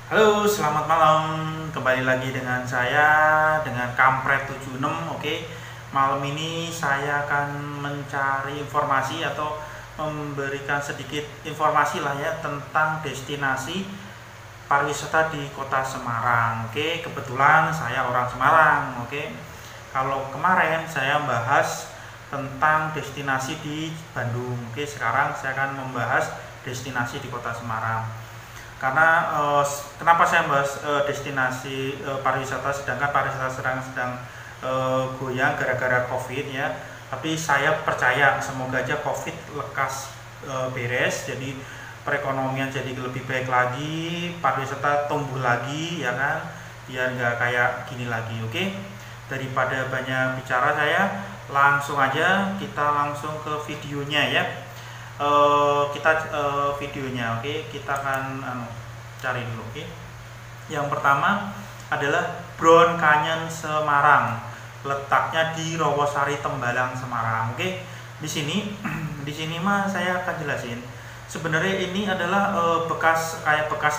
Halo, selamat malam. Kembali lagi dengan saya dengan Kampret76. Oke. Malam ini saya akan mencari informasi atau memberikan sedikit informasi lah ya tentang destinasi pariwisata di Kota Semarang. Oke, kebetulan saya orang Semarang. Oke. Kalau kemarin saya membahas tentang destinasi di Bandung. Oke, sekarang saya akan membahas destinasi di Kota Semarang. Karena kenapa saya membahas destinasi pariwisata sedangkan pariwisata sedang goyang gara-gara Covid ya. Tapi saya percaya semoga aja Covid lekas beres, jadi perekonomian jadi lebih baik lagi, pariwisata tumbuh lagi ya kan, biar nggak kayak gini lagi. Oke, daripada banyak bicara saya langsung aja kita langsung ke videonya ya. Videonya, oke, kita akan cari dulu. Oke, yang pertama adalah Brown Canyon Semarang, letaknya di Rawasari Tembalang Semarang. Oke, di sini di sini mah saya akan jelasin sebenarnya ini adalah bekas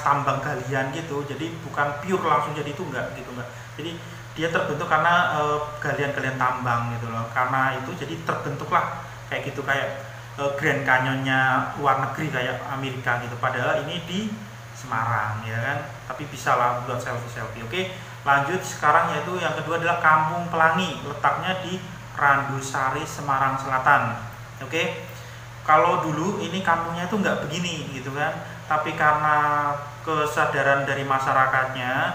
tambang galian gitu, jadi bukan pure langsung jadi itu enggak gitu, enggak. Jadi dia terbentuk karena galian-galian tambang gitu loh, karena itu jadi terbentuklah kayak gitu, kayak Grand Canyonnya luar negeri kayak Amerika gitu, padahal ini di Semarang ya kan, tapi bisa lah buat selfie-selfie. Oke, lanjut sekarang yaitu yang kedua adalah Kampung Pelangi, letaknya di Randusari Semarang Selatan. Oke, kalau dulu ini kampungnya itu nggak begini gitu kan, tapi karena kesadaran dari masyarakatnya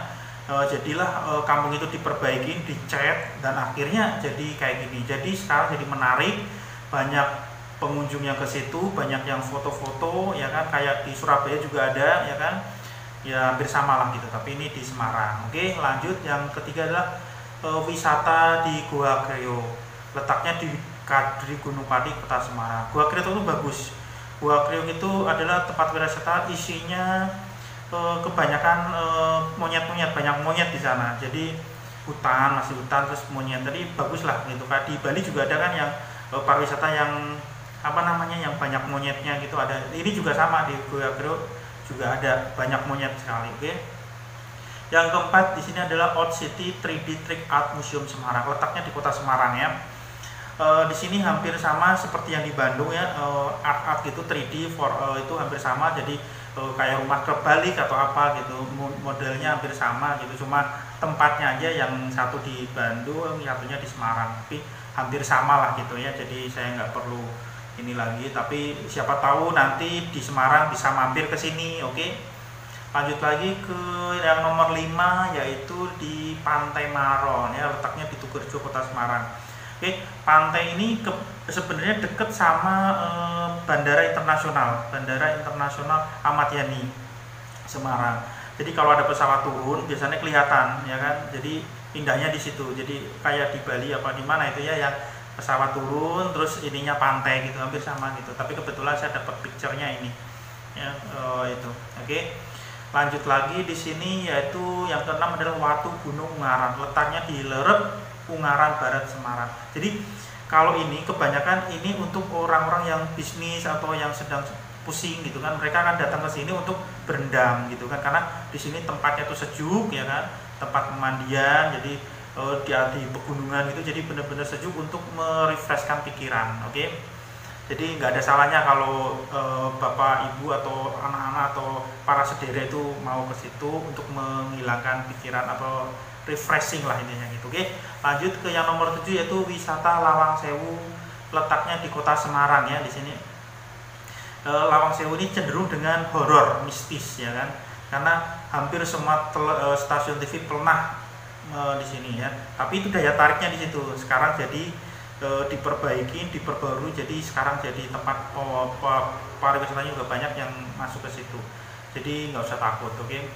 jadilah kampung itu diperbaiki, dicat, dan akhirnya jadi kayak gini. Jadi sekarang jadi menarik, banyak pengunjung yang ke situ, banyak yang foto-foto ya kan, kayak di Surabaya juga ada ya kan, ya hampir sama lah gitu, tapi ini di Semarang. Oke, lanjut yang ketiga adalah wisata di Gua Kreo, letaknya di Kadri Gunung Pati, Kota Semarang. Gua Kreo itu bagus. Gua Kreo itu adalah tempat wisata, isinya kebanyakan monyet-monyet, banyak monyet di sana, jadi hutan, masih hutan terus monyet, tadi bagus lah gitu. Kayak di Bali juga ada kan yang pariwisata yang apa namanya, yang banyak monyetnya gitu, ada. Ini juga sama di Gua Kreo juga ada banyak monyet sekali. Oke, yang keempat di sini adalah Old City 3D Trick Art Museum Semarang, letaknya di Kota Semarang ya. Di sini hampir sama seperti yang di Bandung ya, art gitu 3D itu hampir sama, jadi kayak rumah terbalik atau apa gitu, modelnya hampir sama gitu, cuma tempatnya aja yang satu di Bandung, yang satunya di Semarang, tapi hampir sama lah gitu ya. Jadi saya nggak perlu ini lagi, tapi siapa tahu nanti di Semarang bisa mampir ke sini. Oke, lanjut lagi ke yang nomor 5 yaitu di Pantai Maron ya, letaknya di Tugurejo, Kota Semarang. Oke, pantai ini sebenarnya deket sama Bandara Internasional Ahmad Yani Semarang. Jadi kalau ada pesawat turun biasanya kelihatan ya kan, jadi indahnya di situ. Jadi kayak di Bali apa di mana itu ya, yang pesawat turun terus ininya pantai gitu, hampir sama gitu, tapi kebetulan saya dapat picture-nya ini ya, itu. Oke, lanjut lagi di sini yaitu yang keenam adalah Watu Gunung Ungaran, letaknya di Lerep, Ungaran Barat, Semarang. Jadi kalau ini kebanyakan ini untuk orang-orang yang bisnis atau yang sedang pusing gitu kan, mereka akan datang ke sini untuk berendam gitu kan, karena di sini tempatnya tuh sejuk ya kan, tempat pemandian, jadi di pegunungan gitu, jadi benar-benar sejuk untuk merefreshkan pikiran. Oke, jadi nggak ada salahnya kalau bapak ibu atau anak-anak atau para sedherek itu mau ke situ untuk menghilangkan pikiran atau refreshing lah intinya gitu. Oke, lanjut ke yang nomor 7 yaitu wisata Lawang Sewu, letaknya di Kota Semarang ya. Di sini Lawang Sewu ini cenderung dengan horor mistis ya kan, karena hampir semua stasiun TV pernah di sini ya, tapi itu daya tariknya di situ. Sekarang jadi diperbaiki, diperbarui, jadi sekarang jadi tempat pariwisatanya juga banyak yang masuk ke situ, jadi nggak usah takut. Oke,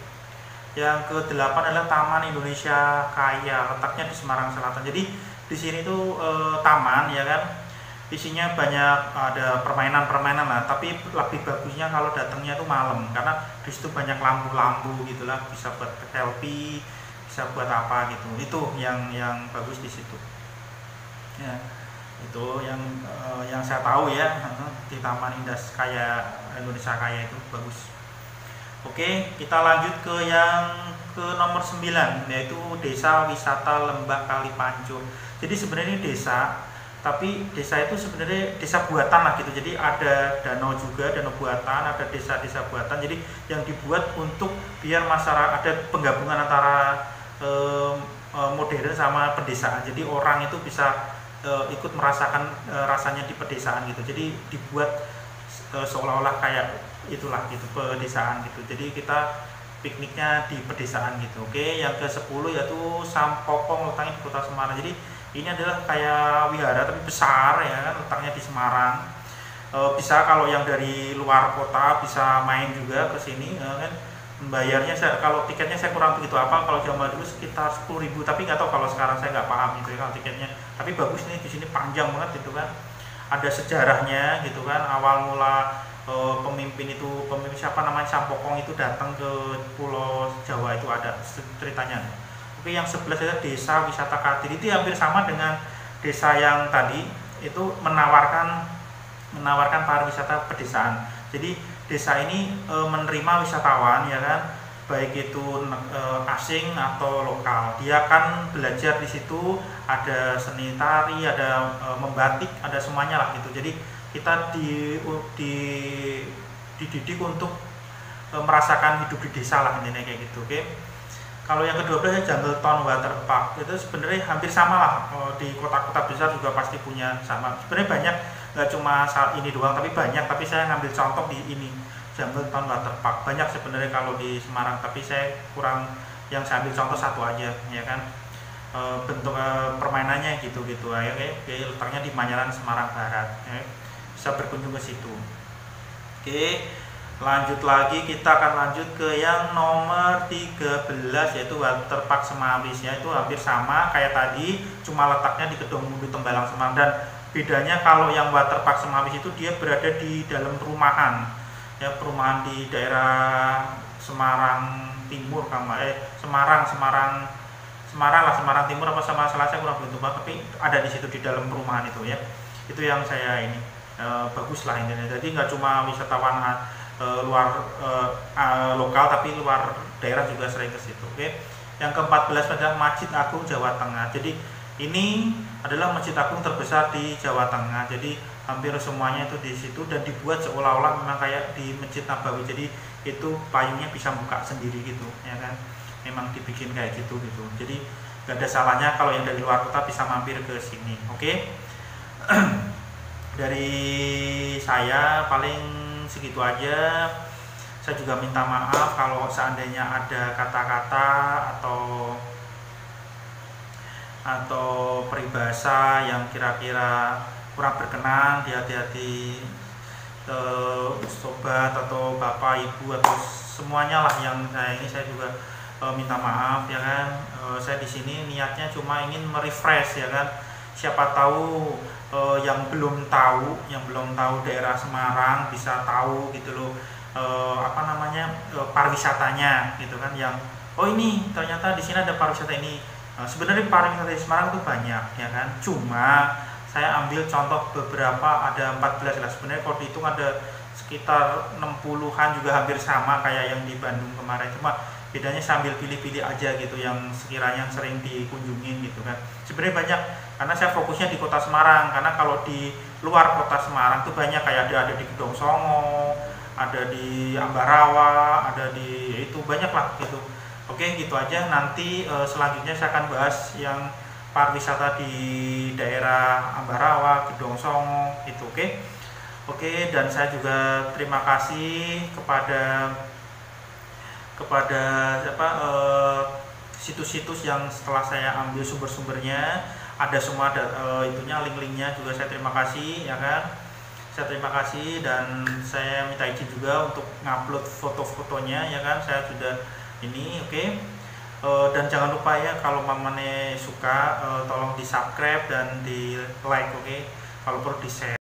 yang ke-8 adalah Taman Indonesia Kaya, letaknya di Semarang Selatan. Jadi di sini tuh taman ya kan, isinya banyak, ada permainan-permainan lah, tapi lebih bagusnya kalau datangnya tuh malam, karena di situ banyak lampu-lampu gitulah, bisa buat selfie, bisa buat apa gitu. Itu yang bagus di situ ya, itu yang saya tahu ya, di Taman Indonesia Kaya itu bagus. Oke, kita lanjut ke yang ke nomor 9, yaitu Desa Wisata Lembah Kalipancur. Jadi sebenarnya ini desa, tapi desa itu sebenarnya desa buatan lah gitu. Jadi ada danau juga, danau buatan, ada desa-desa buatan. Jadi yang dibuat untuk biar masyarakat, ada penggabungan antara modern sama pedesaan. Jadi orang itu bisa ikut merasakan rasanya di pedesaan gitu. Jadi dibuat seolah-olah kayak itulah gitu pedesaan gitu. Jadi kita pikniknya di pedesaan gitu. Oke, yang ke-10 yaitu Sampokong, letaknya di Kota Semarang. Jadi ini adalah kayak wihara tapi besar ya kan, letaknya di Semarang. Bisa kalau yang dari luar kota bisa main juga ke sini kan. Bayarnya kalau tiketnya saya kurang begitu apa, kalau zaman dulu sekitar 10.000, tapi nggak tahu kalau sekarang, saya nggak paham itu ya kalau tiketnya. Tapi bagus nih, di sini panjang banget gitu kan. Ada sejarahnya gitu kan, awal mula pemimpin siapa namanya Sampokong itu datang ke Pulau Jawa itu ada ceritanya. Oke, yang 11 adalah Desa Wisata Kadir. Itu hampir sama dengan desa yang tadi, itu menawarkan pariwisata pedesaan. Jadi desa ini menerima wisatawan ya kan, baik itu asing atau lokal. Dia akan belajar di situ, ada seni tari, ada membatik, ada semuanya lah gitu. Jadi kita dididik untuk merasakan hidup di desa lah intinya kayak gitu. Oke. Kalau yang ke-12 Jungle Town Water Park, itu sebenarnya hampir sama lah, di kota-kota besar juga pasti punya sama. Sebenarnya banyak, nggak cuma saat ini doang, tapi banyak. Tapi saya ngambil contoh di ini, Jungle Town Water Park. Banyak sebenarnya kalau di Semarang, tapi saya kurang, yang saya ambil contoh satu aja ya kan. Bentuk permainannya gitu-gitu aja. Oke, letaknya di Manyaran, Semarang Barat ya. Bisa berkunjung ke situ. Oke, lanjut lagi, kita akan lanjut ke yang nomor 13 yaitu Waterpark Semawis ya. Itu hampir sama kayak tadi, cuma letaknya di Kedungmulu Tembalang Semarang. Dan bedanya kalau yang Waterpark Semawis itu dia berada di dalam perumahan ya, perumahan di daerah Semarang Timur Semarang Timur apa sama salah, saya kurang begitu, tapi ada di situ di dalam perumahan itu ya. Itu yang saya ini bagus lah intinya. Jadi nggak cuma wisatawan luar lokal, tapi luar daerah juga sering ke situ. Oke. Yang ke-14 adalah Masjid Agung Jawa Tengah. Jadi ini adalah masjid agung terbesar di Jawa Tengah. Jadi hampir semuanya itu di situ dan dibuat seolah-olah memang kayak di Masjid Nabawi. Jadi itu payungnya bisa buka sendiri gitu, ya kan? Memang dibikin kayak gitu. Jadi nggak ada salahnya kalau yang dari luar kota bisa mampir ke sini. Oke. Dari saya paling segitu aja. Saya juga minta maaf kalau seandainya ada kata-kata atau peribahasa yang kira-kira kurang berkenan. Hati-hati sobat atau bapak ibu atau semuanya lah yang saya juga minta maaf ya kan. Saya di sini niatnya cuma ingin merefresh ya kan. Siapa tahu yang belum tahu daerah Semarang bisa tahu gitu loh, pariwisatanya gitu kan, yang ini ternyata di sini ada pariwisata ini. Sebenarnya pariwisata di Semarang itu banyak ya kan, cuma saya ambil contoh beberapa, ada 14 lah sebenarnya. Kalau dihitung ada sekitar 60-an, juga hampir sama kayak yang di Bandung kemarin, cuma bedanya sambil pilih-pilih aja gitu yang sekiranya sering dikunjungin gitu kan. Sebenarnya banyak, karena saya fokusnya di kota Semarang, karena kalau di luar kota Semarang tuh banyak, kayak ada di Gedong Songo, ada di Ambarawa, ada di itu banyak lah gitu. Oke, gitu aja. Nanti selanjutnya saya akan bahas yang pariwisata di daerah Ambarawa, Gedong Songo itu. Oke, dan saya juga terima kasih kepada situs-situs yang setelah saya ambil sumber-sumbernya, ada semua itunya, link-linknya juga saya terima kasih ya kan. Saya terima kasih, dan saya minta izin juga untuk ngupload foto-fotonya ya kan. Saya sudah ini. Oke. Dan jangan lupa ya, kalau mamane suka tolong di subscribe dan di like. Oke. Kalau perlu di share.